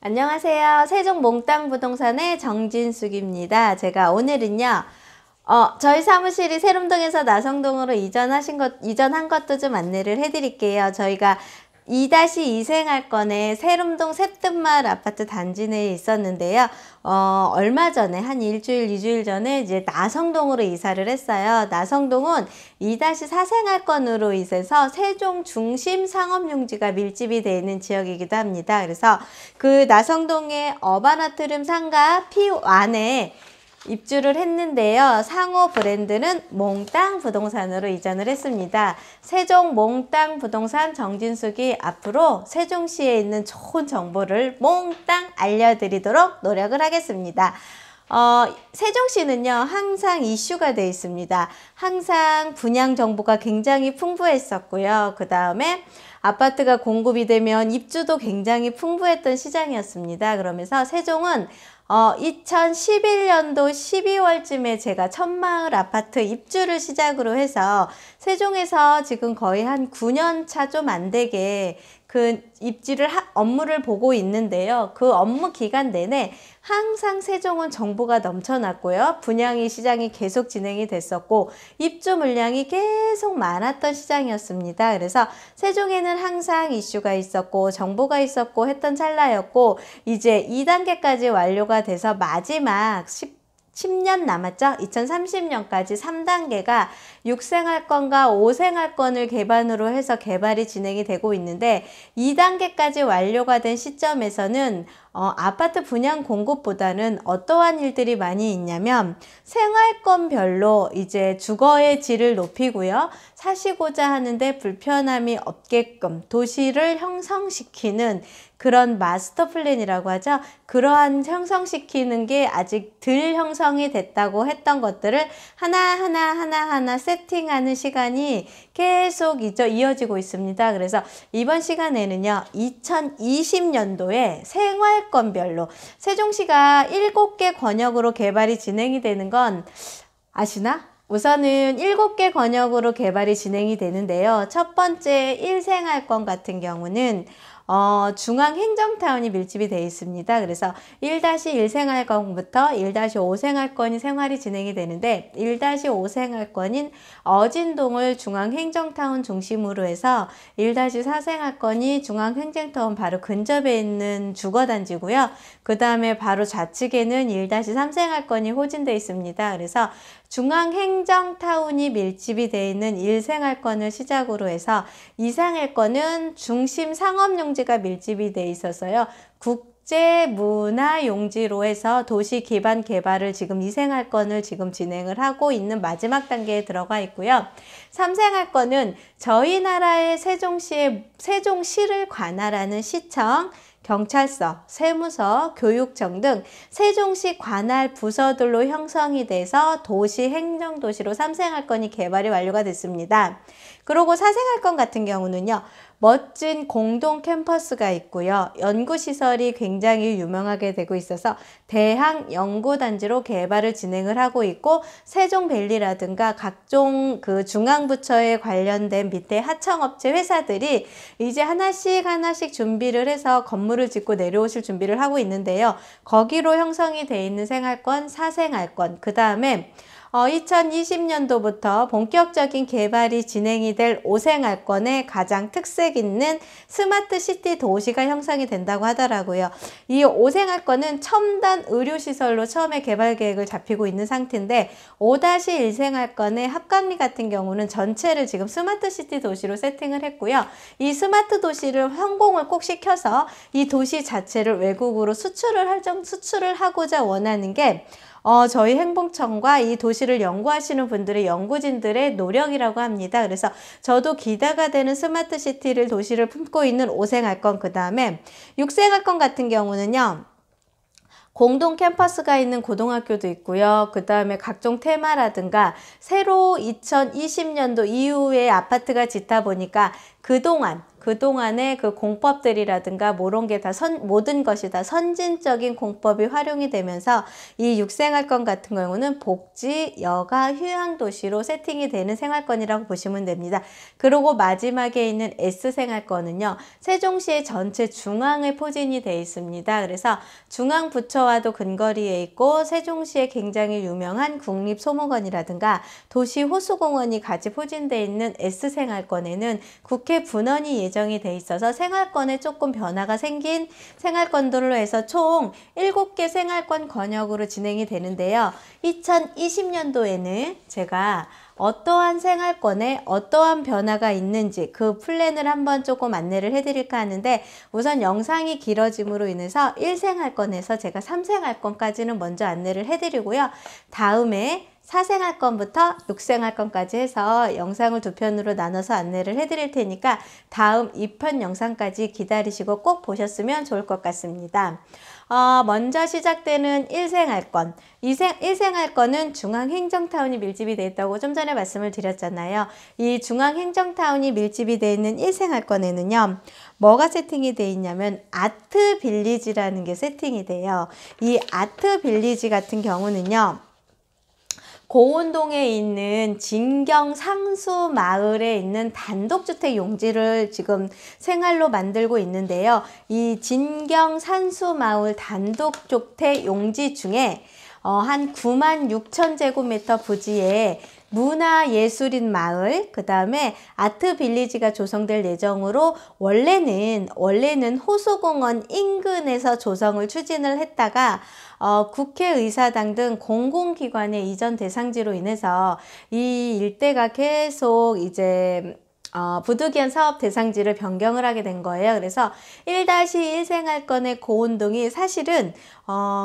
안녕하세요. 세종 몽땅 부동산의 정진숙입니다. 제가 오늘은요, 저희 사무실이 세lum동에서 나성동으로 이전한 것도 좀 안내를 해드릴게요. 저희가 2-2 생활권에 세lum동 새뜸마을 아파트 단지 내에 있었는데요. 얼마 전에 한 일주일, 2주일 전에 이제 나성동으로 이사를 했어요. 나성동은 2-4 생활권으로 인해서 세종 중심 상업용지가 밀집이 되어 있는 지역이기도 합니다. 그래서 그 나성동의 어바나트룸 상가 P1에 입주를 했는데요. 상호 브랜드는 몽땅 부동산으로 이전을 했습니다. 세종 몽땅 부동산 정진숙이 앞으로 세종시에 있는 좋은 정보를 몽땅 알려드리도록 노력을 하겠습니다. 세종시는요, 항상 이슈가 되어 있습니다. 항상 분양 정보가 굉장히 풍부했었고요. 그 다음에 아파트가 공급이 되면 입주도 굉장히 풍부했던 시장이었습니다. 그러면서 세종은 2011년도 12월쯤에 제가 천마을 아파트 입주를 시작으로 해서 세종에서 지금 거의 한 9년 차 좀 안 되게 그 입지를 업무를 보고 있는데요. 그 업무 기간 내내 항상 세종은 정보가 넘쳐났고요. 분양이 시장이 계속 진행이 됐었고 입주 물량이 계속 많았던 시장이었습니다. 그래서 세종에는 항상 이슈가 있었고 정보가 있었고 했던 찰나였고 이제 2단계까지 완료가 돼서 마지막 10년 남았죠. 2030년까지 3단계가 6생활권과 5생활권을 기반으로 해서 개발이 진행이 되고 있는데 2단계까지 완료가 된 시점에서는 아파트 분양 공급보다는 어떠한 일들이 많이 있냐면 생활권별로 이제 주거의 질을 높이고요. 사시고자 하는데 불편함이 없게끔 도시를 형성시키는 그런 마스터 플랜이라고 하죠. 그러한 형성시키는 게 아직 덜 형성이 됐다고 했던 것들을 하나하나 세팅하는 시간이 계속 이어지고 있습니다. 그래서 이번 시간에는요, 2020년도에 생활권별로 세종시가 7개 권역으로 개발이 진행이 되는 건 아시나? 우선은 7개 권역으로 개발이 진행이 되는데요. 첫 번째 1생활권 같은 경우는 중앙행정타운이 밀집이 되어 있습니다. 그래서 1-1 생활권부터 1-5 생활권이 생활이 진행이 되는데 1-5 생활권인 어진동을 중앙행정타운 중심으로 해서 1-4 생활권이 중앙행정타운 바로 근접에 있는 주거단지고요. 그 다음에 바로 좌측에는 1-3 생활권이 호진되어 있습니다. 그래서 중앙행정타운이 밀집이 되어 있는 1생활권을 시작으로 해서 2생활권은 중심 상업용지가 밀집이 되어 있어서요. 국제문화용지로 해서 도시 기반 개발을 지금 2생활권을 지금 진행을 하고 있는 마지막 단계에 들어가 있고요. 3생활권은 저희 나라의 세종시를 관할하는 시청, 경찰서, 세무서, 교육청 등 세종시 관할 부서들로 형성이 돼서 도시 행정도시로 3생활권이 개발이 완료가 됐습니다. 그리고 4생활권 같은 경우는요. 멋진 공동 캠퍼스가 있고요. 연구시설이 굉장히 유명하게 되고 있어서 대학 연구단지로 개발을 진행을 하고 있고 세종밸리라든가 각종 그 중앙부처에 관련된 밑에 하청업체 회사들이 이제 하나씩 준비를 해서 건물을 짓고 내려오실 준비를 하고 있는데요. 거기로 형성이 돼 있는 생활권, 4생활권, 그 다음에 2020년도부터 본격적인 개발이 진행이 될 5생활권에 가장 특색 있는 스마트시티 도시가 형성이 된다고 하더라고요. 이 5생활권은 첨단 의료시설로 처음에 개발 계획을 잡히고 있는 상태인데 5-1 생활권의 합강리 같은 경우는 전체를 지금 스마트시티 도시로 세팅을 했고요. 이 스마트 도시를 성공을 꼭 시켜서 이 도시 자체를 외국으로 수출을 하고자 원하는 게 저희 행복청과 이 도시를 연구하시는 분들의 연구진들의 노력이라고 합니다. 그래서 저도 기대가 되는 스마트시티를 도시를 품고 있는 5생활권, 그 다음에 6생활권 같은 경우는요. 공동 캠퍼스가 있는 고등학교도 있고요. 그 다음에 각종 테마라든가 새로 2020년도 이후에 아파트가 짓다 보니까 그동안 그동안의 그 공법들이라든가 모든 것이 다 선진적인 공법이 활용이 되면서 이 6생활권 같은 경우는 복지, 여가, 휴양 도시로 세팅이 되는 생활권이라고 보시면 됩니다. 그리고 마지막에 있는 S생활권은요, 세종시의 전체 중앙에 포진이 되어 있습니다. 그래서 중앙부처와도 근거리에 있고 세종시에 굉장히 유명한 국립소목원이라든가 도시호수공원이 같이 포진되어 있는 S생활권에는 국회 분원이 예정이 돼 있어서 생활권에 조금 변화가 생긴 생활권들로 해서 총 7개 생활권 권역으로 진행이 되는데요. 2020년도에는 제가 어떠한 생활권에 어떠한 변화가 있는지 그 플랜을 한번 조금 안내를 해드릴까 하는데, 우선 영상이 길어짐으로 인해서 1생활권에서 제가 3생활권까지는 먼저 안내를 해드리고요. 다음에 4생활권부터 6생활권까지 해서 영상을 2편으로 나눠서 안내를 해드릴 테니까 다음 2편 영상까지 기다리시고 꼭 보셨으면 좋을 것 같습니다. 먼저 시작되는 1생활권. 1생활권은 중앙행정타운이 밀집이 되어 있다고 좀 전에 말씀을 드렸잖아요. 이 중앙행정타운이 밀집이 되어 있는 1생활권에는요. 뭐가 세팅이 되어 있냐면 아트빌리지라는 게 세팅이 돼요. 이 아트빌리지 같은 경우는요. 고운동에 있는 진경 상수 마을에 있는 단독주택 용지를 지금 생활로 만들고 있는데요. 이 진경 상수 마을 단독주택 용지 중에 한 96,000제곱미터 부지에 문화예술인 마을, 그 다음에 아트빌리지가 조성될 예정으로 원래는 호수공원 인근에서 조성을 추진을 했다가 국회의사당 등 공공기관의 이전 대상지로 인해서 이 일대가 계속 이제 부득이한 사업 대상지를 변경을 하게 된 거예요. 그래서 1-1생활권의 고운동이 사실은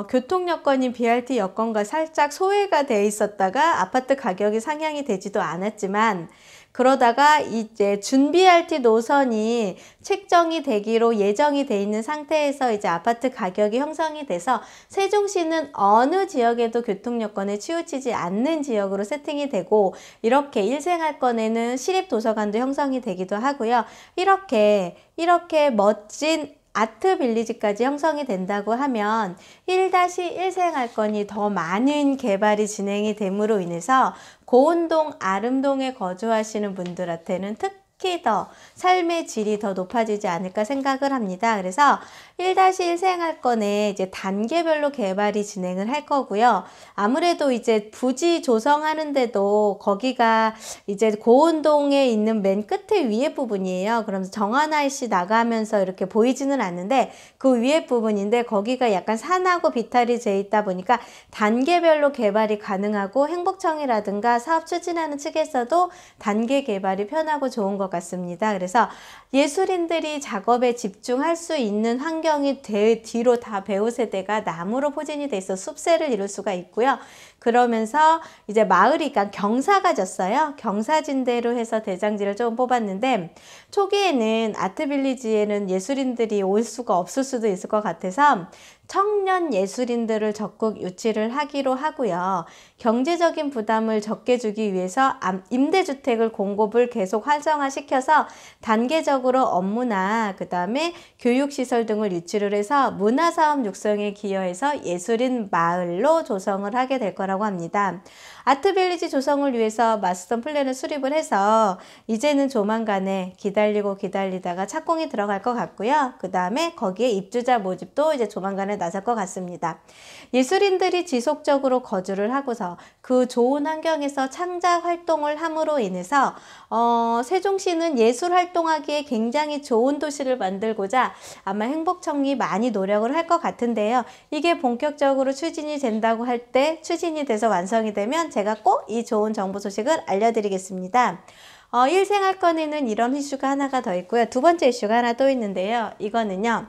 교통 여건인 BRT 여건과 살짝 소외가 돼 있었다가 아파트 가격이 상향이 되지도 않았지만, 그러다가 이제 준 BRT 노선이 책정이 되기로 예정이 돼 있는 상태에서 이제 아파트 가격이 형성이 돼서 세종시는 어느 지역에도 교통 여건에 치우치지 않는 지역으로 세팅이 되고, 이렇게 1생활권에는 시립도서관도 형성이 되기도 하고요. 이렇게 멋진 아트빌리지까지 형성이 된다고 하면 1-1생활권이 더 많은 개발이 진행이 됨으로 인해서 고운동, 아름동에 거주하시는 분들한테는 특히 더 삶의 질이 더 높아지지 않을까 생각을 합니다. 그래서 1-1생활권에 이제 단계별로 개발이 진행을 할 거고요. 아무래도 이제 부지 조성하는데도 거기가 이제 고운동에 있는 맨 끝에 위에 부분이에요. 그러면서 정하나이씨 나가면서 이렇게 보이지는 않는데 그 위에 부분인데, 거기가 약간 산하고 비탈이 돼 있다 보니까 단계별로 개발이 가능하고 행복청이라든가 사업 추진하는 측에서도 단계 개발이 편하고 좋은 것 같습니다. 그래서 예술인들이 작업에 집중할 수 있는 환경이 뒤로 다 배우 세대가 나무로 포진이 돼 있어 숲새를 이룰 수가 있고요. 그러면서 이제 마을이 경사가 졌어요. 경사진대로 해서 대장지를 좀 뽑았는데, 초기에는 아트빌리지에는 예술인들이 올 수가 없을 수도 있을 것 같아서 청년 예술인들을 적극 유치를 하기로 하고요. 경제적인 부담을 적게 주기 위해서 임대주택을 공급을 계속 활성화시켜서 단계적으로 업무나 그 다음에 교육시설 등을 유치를 해서 문화사업 육성에 기여해서 예술인 마을로 조성을 하게 될 거라고 합니다. 아트빌리지 조성을 위해서 마스터 플랜을 수립을 해서 이제는 조만간에 기다리다가 착공이 들어갈 것 같고요. 그 다음에 거기에 입주자 모집도 이제 조만간에 나설 것 같습니다. 예술인들이 지속적으로 거주를 하고서 그 좋은 환경에서 창작 활동을 함으로 인해서 세종시는 예술 활동하기에 굉장히 좋은 도시를 만들고자 아마 행복청이 많이 노력을 할 것 같은데요. 이게 본격적으로 추진이 된다고 할 때, 추진이 돼서 완성이 되면 제가 꼭 이 좋은 정보 소식을 알려드리겠습니다. 1생활권에는 이런 이슈가 하나가 더 있고요. 두 번째 이슈가 하나 또 있는데요. 이거는요,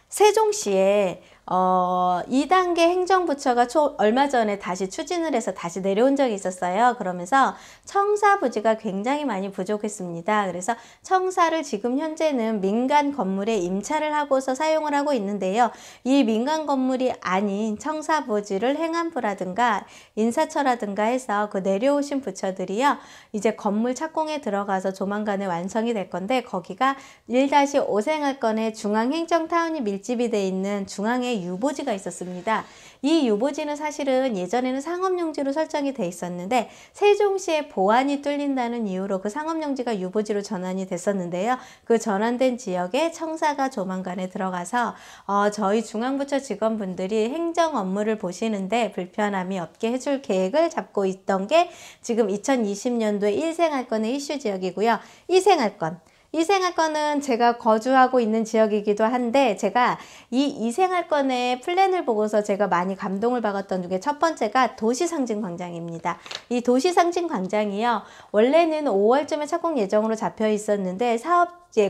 세종시에 2단계 행정부처가 얼마 전에 다시 추진을 해서 다시 내려온 적이 있었어요. 그러면서 청사 부지가 굉장히 많이 부족했습니다. 그래서 청사를 지금 현재는 민간 건물에 임차를 하고서 사용을 하고 있는데요. 이 민간 건물이 아닌 청사 부지를 행안부라든가 인사처라든가 해서 그 내려오신 부처들이요. 이제 건물 착공에 들어가서 조만간에 완성이 될 건데 거기가 1-5 생활권의 중앙행정타운이 밀집이 돼 있는 중앙에 유보지가 있었습니다. 이 유보지는 사실은 예전에는 상업용지로 설정이 돼 있었는데 세종시의 보안이 뚫린다는 이유로 그 상업용지가 유보지로 전환이 됐었는데요. 그 전환된 지역에 청사가 조만간에 들어가서 저희 중앙부처 직원분들이 행정 업무를 보시는데 불편함이 없게 해줄 계획을 잡고 있던 게 지금 2020년도에 1생활권의 이슈 지역이고요. 2생활권은 제가 거주하고 있는 지역이기도 한데 제가 이 2생활권의 플랜을 보고서 제가 많이 감동을 받았던 중에 첫 번째가 도시상징광장입니다. 이 도시상징광장이요. 원래는 5월쯤에 착공 예정으로 잡혀 있었는데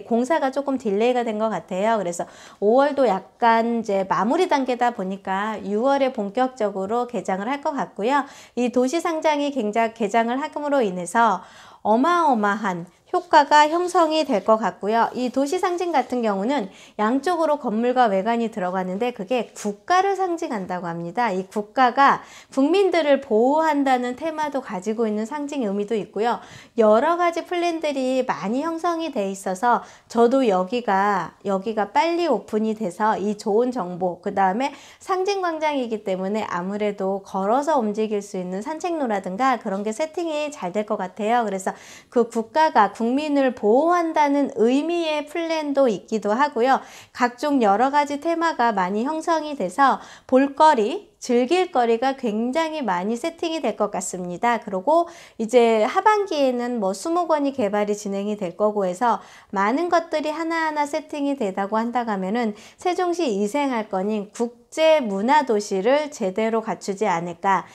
공사가 조금 딜레이가 된 것 같아요. 그래서 5월도 약간 이제 마무리 단계다 보니까 6월에 본격적으로 개장을 할 것 같고요. 이 도시상장이 개장을 함으로 인해서 어마어마한 효과가 형성이 될 것 같고요. 이 도시상징 같은 경우는 양쪽으로 건물과 외관이 들어가는데 그게 국가를 상징한다고 합니다. 이 국가가 국민들을 보호한다는 테마도 가지고 있는 상징 의미도 있고요. 여러 가지 플랜들이 많이 형성이 돼 있어서 저도 여기가 빨리 오픈이 돼서 이 좋은 정보, 그 다음에 상징광장이기 때문에 아무래도 걸어서 움직일 수 있는 산책로라든가 그런 게 세팅이 잘 될 것 같아요. 그래서 그 국가가 국민을 보호한다는 의미의 플랜도 있기도 하고요. 각종 여러 가지 테마가 많이 형성이 돼서 볼거리, 즐길거리가 굉장히 많이 세팅이 될 것 같습니다. 그리고 이제 하반기에는 뭐 수목원이 개발이 진행이 될 거고 해서 많은 것들이 하나하나 세팅이 되다고 한다고 하면은 세종시 2생활권인 국제문화도시를 제대로 갖추지 않을까.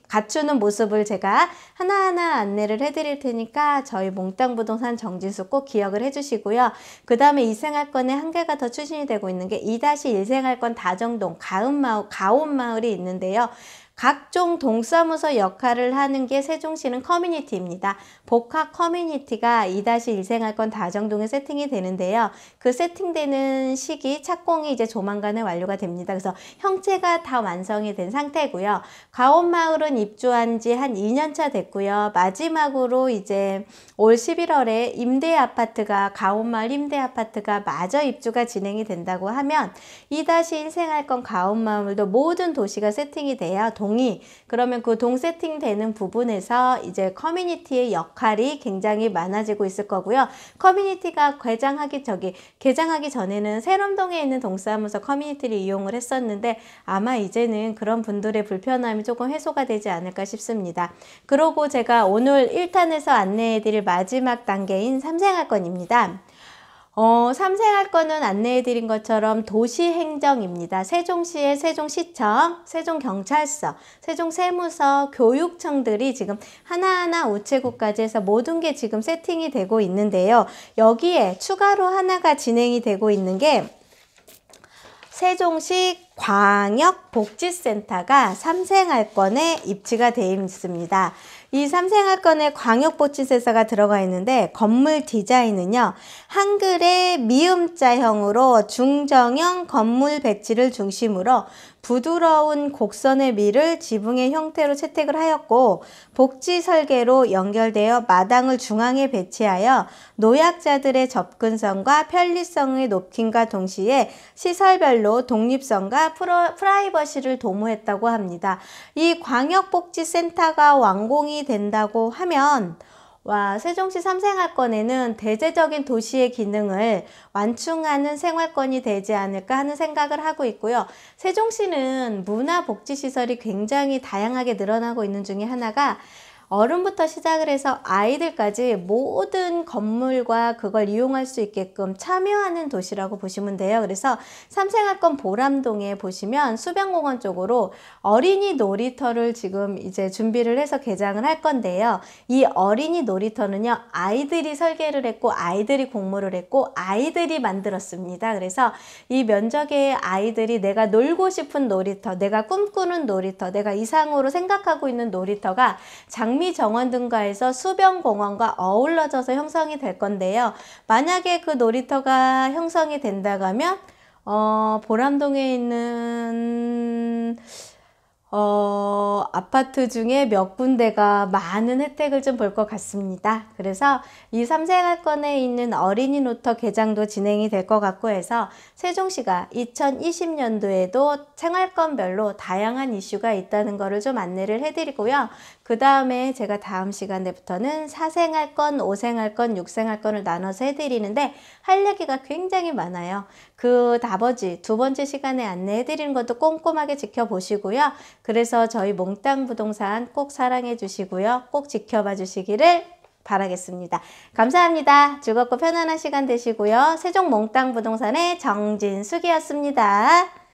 갖추는 모습을 제가 하나하나 안내를 해드릴 테니까 저희 몽땅부동산 정진수 꼭 기억을 해주시고요. 그 다음에 이 생활권에 한 개가 더 추진이 되고 있는 게 2-1 생활권 다정동 가온마을이 있는데요. 각종 동사무소 역할을 하는 게 세종시는 커뮤니티입니다. 복합 커뮤니티가 2-1 생활권 다정동에 세팅이 되는데요. 그 세팅되는 시기 착공이 이제 조만간에 완료가 됩니다. 그래서 형체가 다 완성이 된 상태고요. 가온마을은 입주한 지 한 2년차 됐고요. 마지막으로 이제 올 11월에 가온마을 임대아파트가 마저 입주가 진행이 된다고 하면 2-1 생활권 가온마을도 모든 도시가 세팅이 돼요. 그러면 그 동 세팅되는 부분에서 이제 커뮤니티의 역할이 굉장히 많아지고 있을 거고요. 커뮤니티가 개장하기 전에는 세롬동에 있는 동사무소 커뮤니티를 이용을 했었는데 아마 이제는 그런 분들의 불편함이 조금 해소가 되지 않을까 싶습니다. 그리고 제가 오늘 1탄에서 안내해드릴 마지막 단계인 3생활권입니다. 3생활권은 안내해드린 것처럼 도시행정입니다. 세종시의 세종시청, 세종경찰서, 세종세무서, 교육청들이 지금 하나하나 우체국까지 해서 모든 게 지금 세팅이 되고 있는데요. 여기에 추가로 하나가 진행이 되고 있는 게 세종시 광역복지센터가 3생활권에 입지가 되어 있습니다. 이 3생활권에 광역복지센터가 들어가 있는데 건물 디자인은요. 한글의 미음자형으로 중정형 건물 배치를 중심으로 부드러운 곡선의 밀을 지붕의 형태로 채택을 하였고 복지 설계로 연결되어 마당을 중앙에 배치하여 노약자들의 접근성과 편리성의 높임과 동시에 시설별로 독립성과 프라이버시를 도모했다고 합니다. 이 광역복지센터가 완공이 된다고 하면 세종시 3생활권에는 대대적인 도시의 기능을 완충하는 생활권이 되지 않을까 하는 생각을 하고 있고요. 세종시는 문화복지시설이 굉장히 다양하게 늘어나고 있는 중에 하나가 어른부터 시작을 해서 아이들까지 모든 건물과 그걸 이용할 수 있게끔 참여하는 도시라고 보시면 돼요. 그래서 삼생활권 보람동에 보시면 수변공원 쪽으로 어린이 놀이터를 지금 이제 준비를 해서 개장을 할 건데요. 이 어린이 놀이터는요, 아이들이 설계를 했고 아이들이 공모를 했고 아이들이 만들었습니다. 그래서 이 면적의 아이들이 내가 놀고 싶은 놀이터, 내가 꿈꾸는 놀이터, 내가 이상으로 생각하고 있는 놀이터가 장미정원등가에서 수변공원과 어우러져서 형성이 될 건데요. 만약에 그 놀이터가 형성이 된다고 하면 보람동에 있는 아파트 중에 몇 군데가 많은 혜택을 좀 볼 것 같습니다. 그래서 이 삼생활권에 있는 어린이 놀이터 개장도 진행이 될 것 같고 해서 세종시가 2020년도에도 생활권별로 다양한 이슈가 있다는 거를 좀 안내를 해드리고요. 그 다음에 제가 다음 시간에부터는 4생활권, 5생활권, 6생활권을 나눠서 해드리는데 할 얘기가 굉장히 많아요. 그 나머지 두 번째 시간에 안내해드리는 것도 꼼꼼하게 지켜보시고요. 그래서 저희 몽땅 부동산 꼭 사랑해 주시고요. 꼭 지켜봐 주시기를 바라겠습니다. 감사합니다. 즐겁고 편안한 시간 되시고요. 세종 몽땅 부동산의 정진숙이었습니다.